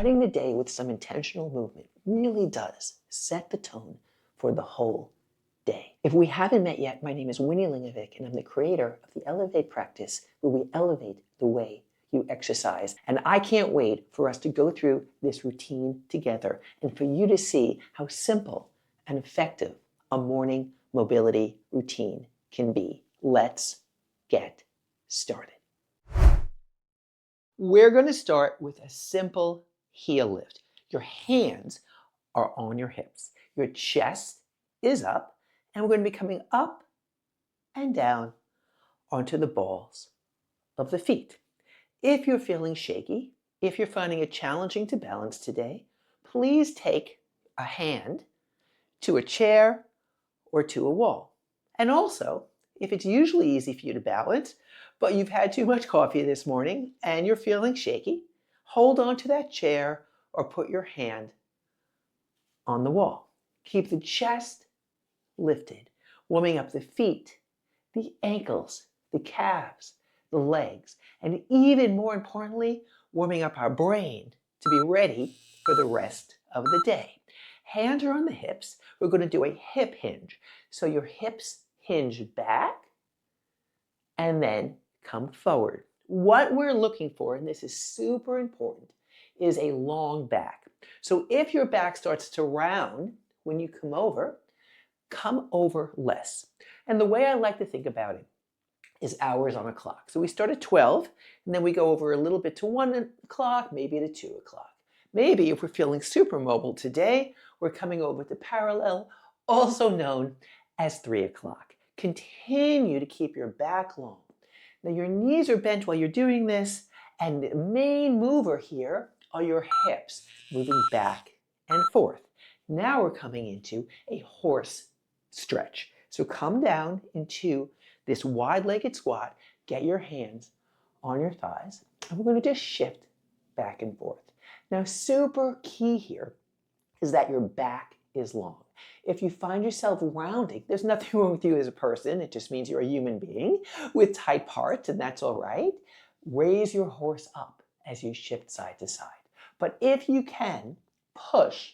Starting the day with some intentional movement really does set the tone for the whole day. If we haven't met yet, my name is Winnie Lingovic, and I'm the creator of the Elevate practice, where we elevate the way you exercise. And I can't wait for us to go through this routine together and for you to see how simple and effective a morning mobility routine can be. Let's get started. We're going to start with a simple heel lift. Your hands are on your hips. Your chest is up, and we're going to be coming up and down onto the balls of the feet. If you're feeling shaky, if you're finding it challenging to balance today, please take a hand to a chair or to a wall. And also, if it's usually easy for you to balance, but you've had too much coffee this morning and you're feeling shaky, hold on to that chair or put your hand on the wall. Keep the chest lifted, warming up the feet, the ankles, the calves, the legs, and even more importantly, warming up our brain to be ready for the rest of the day. Hands are on the hips. We're going to do a hip hinge. So your hips hinge back and then come forward. What we're looking for, and this is super important, is a long back. So if your back starts to round when you come over less. And the way I like to think about it is hours on a clock. So we start at 12, and then we go over a little bit to 1 o'clock, maybe to 2 o'clock. Maybe if we're feeling super mobile today, we're coming over to parallel, also known as 3 o'clock. Continue to keep your back long. Now your knees are bent while you're doing this, and the main mover here are your hips, moving back and forth. Now we're coming into a horse stretch. So come down into this wide-legged squat, get your hands on your thighs, and we're going to just shift back and forth. Now, super key here is that your back is long. If you find yourself rounding, there's nothing wrong with you as a person. It just means you're a human being with tight parts, and that's all right. Raise your horse up as you shift side to side. But if you can, push,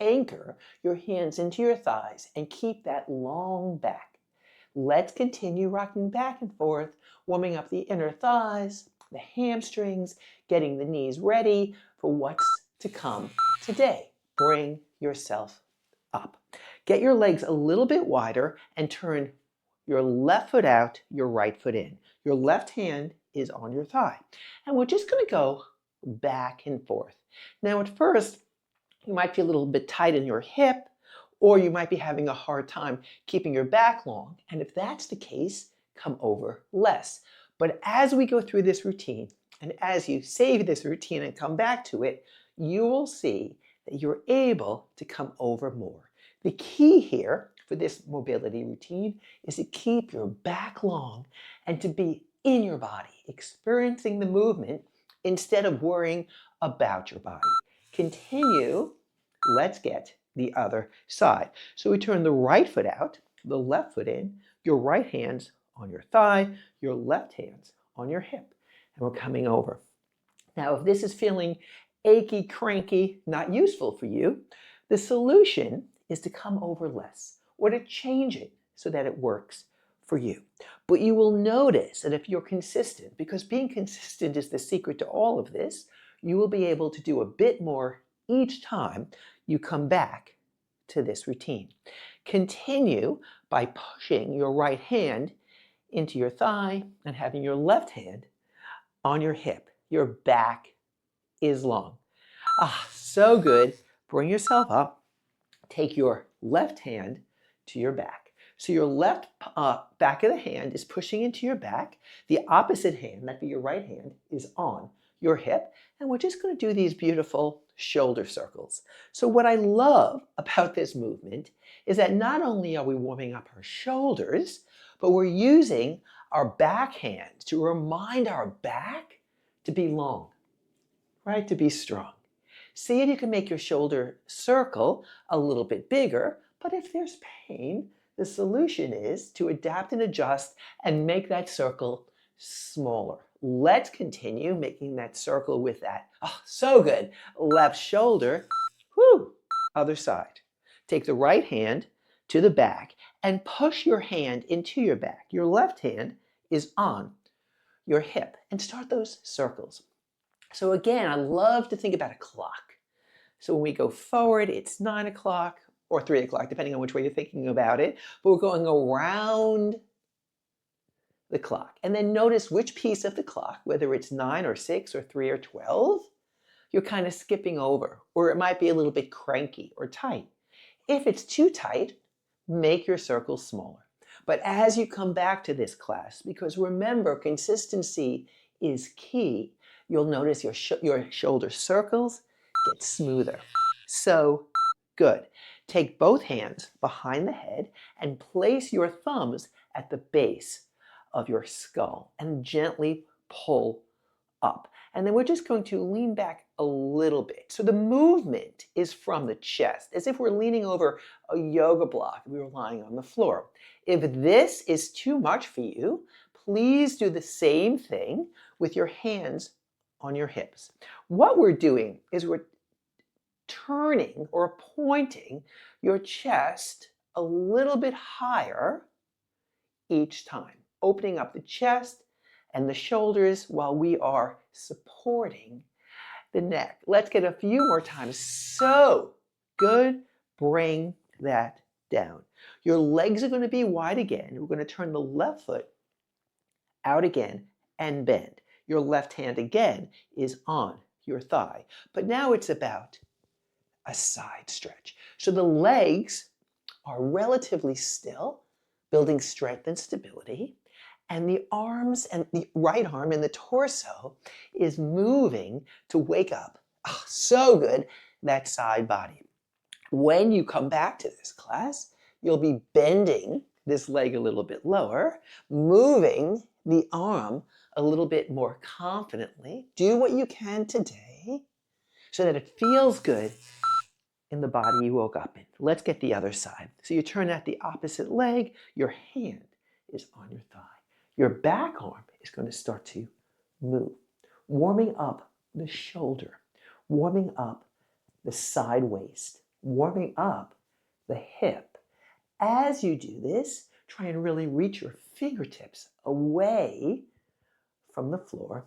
anchor your hands into your thighs and keep that long back. Let's continue rocking back and forth, warming up the inner thighs, the hamstrings, getting the knees ready for what's to come today. Bring yourself up. Get your legs a little bit wider and turn your left foot out, your right foot in. Your left hand is on your thigh. And we're just going to go back and forth. Now at first, you might feel a little bit tight in your hip, or you might be having a hard time keeping your back long. And if that's the case, come over less. But as we go through this routine, and as you save this routine and come back to it, you will see that you're able to come over more. The key here for this mobility routine is to keep your back long and to be in your body, experiencing the movement instead of worrying about your body. Continue. Let's get the other side. So we turn the right foot out, the left foot in, your right hand's on your thigh, your left hand's on your hip, and we're coming over. Now, if this is feeling achy, cranky, not useful for you, the solution is to come over less or to change it so that it works for you. But you will notice that if you're consistent, because being consistent is the secret to all of this, you will be able to do a bit more each time you come back to this routine. Continue by pushing your right hand into your thigh and having your left hand on your hip. Your back is long. So good. Bring yourself up. Take your left hand to your back. So your left back of the hand is pushing into your back. The opposite hand, that'd be your right hand, is on your hip. And we're just going to do these beautiful shoulder circles. So what I love about this movement is that not only are we warming up our shoulders, but we're using our back hand to remind our back to be long, right? To be strong. See if you can make your shoulder circle a little bit bigger, but if there's pain, the solution is to adapt and adjust and make that circle smaller, Let's continue making that circle with that. Oh, so good. Left shoulder. Whoo. Other side. Take the right hand to the back and push your hand into your back. Your left hand is on your hip and start those circles. So again, I love to think about a clock. So when we go forward, it's 9 o'clock or 3 o'clock, depending on which way you're thinking about it. But we're going around the clock. And then notice which piece of the clock, whether it's 9 or 6 or 3 or 12, you're kind of skipping over, or it might be a little bit cranky or tight. If it's too tight, make your circle smaller. But as you come back to this class, because remember, consistency is key, you'll notice your shoulder circles get smoother. So good. Take both hands behind the head and place your thumbs at the base of your skull and gently pull up. And then we're just going to lean back a little bit. So the movement is from the chest, as if we're leaning over a yoga block if we were lying on the floor. If this is too much for you, please do the same thing with your hands on your hips. What we're doing is we're turning or pointing your chest a little bit higher each time, opening up the chest and the shoulders while we are supporting the neck. Let's get a few more times. So good. Bring that down. Your legs are going to be wide again. We're going to turn the left foot out again and bend. Your left hand again is on your thigh. But now it's about a side stretch. So the legs are relatively still, building strength and stability. And the arms and the right arm and the torso is moving to wake up. Oh, so good, that side body. When you come back to this class, you'll be bending this leg a little bit lower, moving the arm a little bit more confidently. Do what you can today so that it feels good in the body you woke up in. Let's get the other side. So you turn at the opposite leg, your hand is on your thigh. Your back arm is going to start to move, warming up the shoulder, warming up the side waist, warming up the hip. As you do this, try and really reach your fingertips away from the floor,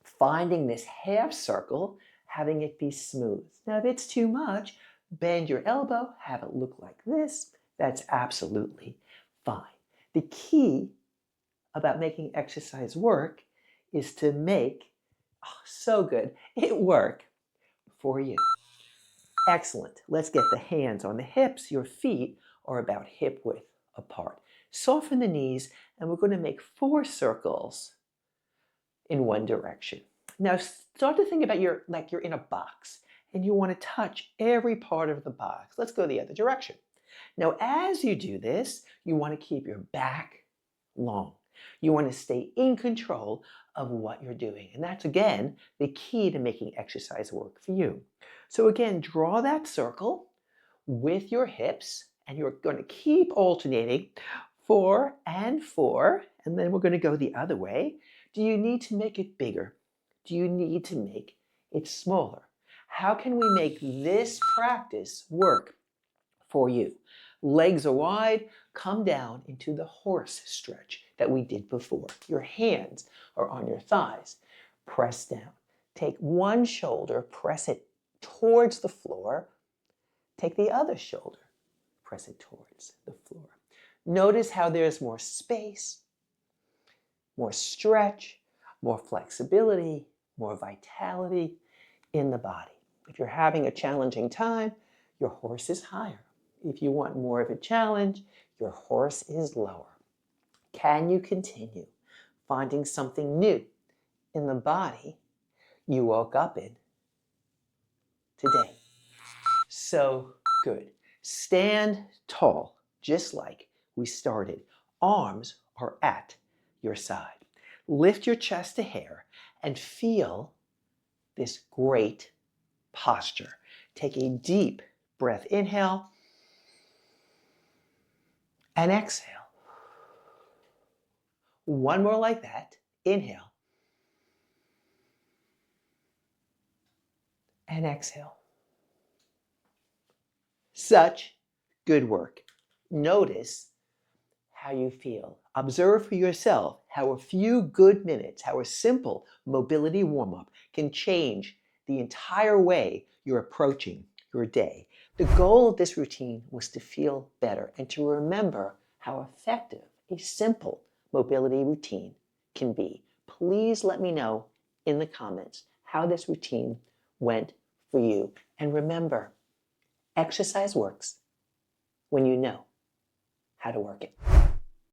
finding this half circle, having it be smooth. Now, if it's too much, bend your elbow, have it look like this. That's absolutely fine. The key about making exercise work is to make, oh, so good, it work for you. Excellent. Let's get the hands on the hips. Your feet are about hip width apart. Soften the knees, and we're going to make 4 circles in one direction. Now start to think about like you're in a box and you want to touch every part of the box. Let's go the other direction. Now as you do this, you want to keep your back long. You want to stay in control of what you're doing. And that's, again, the key to making exercise work for you. So again, draw that circle with your hips, and you're going to keep alternating 4 and 4, and then we're going to go the other way. Do you need to make it bigger? Do you need to make it smaller? How can we make this practice work for you? Legs are wide, come down into the horse stretch that we did before. Your hands are on your thighs. Press down. Take one shoulder, press it towards the floor. Take the other shoulder, press it towards the floor. Notice how there's more space, more stretch, more flexibility, more vitality in the body. If you're having a challenging time, your horse is higher. If you want more of a challenge, your horse is lower. Can you continue finding something new in the body you woke up in today? So good. Stand tall, just like we started. Arms are at your side. Lift your chest a hair and feel this great posture. Take a deep breath. Inhale and exhale. One more like that. Inhale and exhale. Such good work. Notice how you feel. Observe for yourself how a few good minutes, how a simple mobility warm-up can change the entire way you're approaching your day. The goal of this routine was to feel better and to remember how effective a simple mobility routine can be. Please let me know in the comments how this routine went for you. And remember, exercise works when you know how to work it.